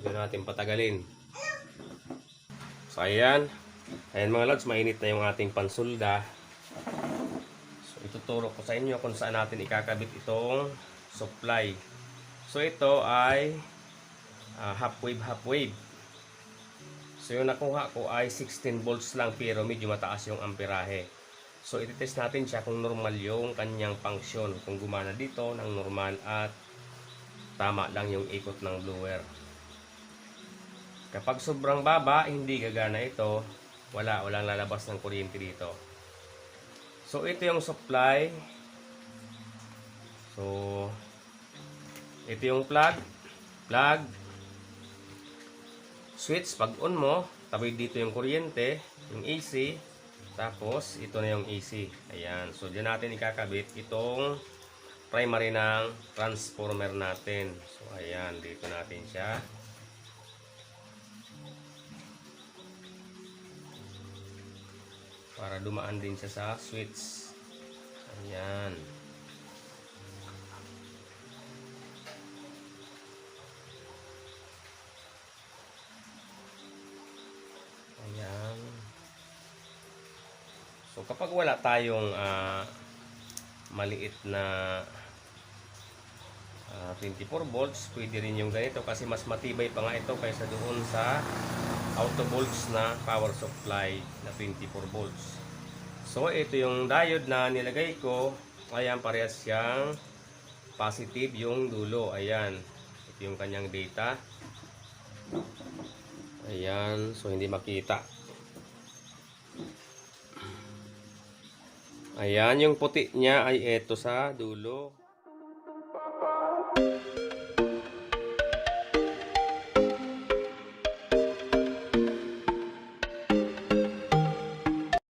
Huwag natin patagalin. So ayan. Ayan mga lods, mainit na yung ating pansulda. So ituturo ko sa inyo kung saan natin ikakabit itong supply. So ito ay half wave. So yung nakuha ko ay 16 volts lang pero medyo mataas yung amperahe. So ititest natin siya kung normal yung kanyang function. Kung gumana dito ng normal at tama lang yung ikot ng blower. Kapag sobrang baba, hindi gagana ito. Walang lalabas ng kuryente dito. So ito yung supply. So ito yung plug. Switch, pag on mo, tabi dito yung kuryente, yung AC. Tapos ito na yung AC. Ayan. So diyan natin ikakabit itong primary ng transformer natin. So ayan, dito natin siya. Para dumaan din siya sa switch. Ayan. Ayan. So kapag wala tayong maliit na 24 volts, pwede rin yung ganito kasi mas matibay pa nga ito kaysa doon sa auto volts na power supply na 24 volts. So ito yung diode na nilagay ko. Ayan, parehas siyang positive yung dulo. Ayan, ito yung kanyang data. Ayan, so hindi makita. Ayan, yung puti niya ay ito sa dulo.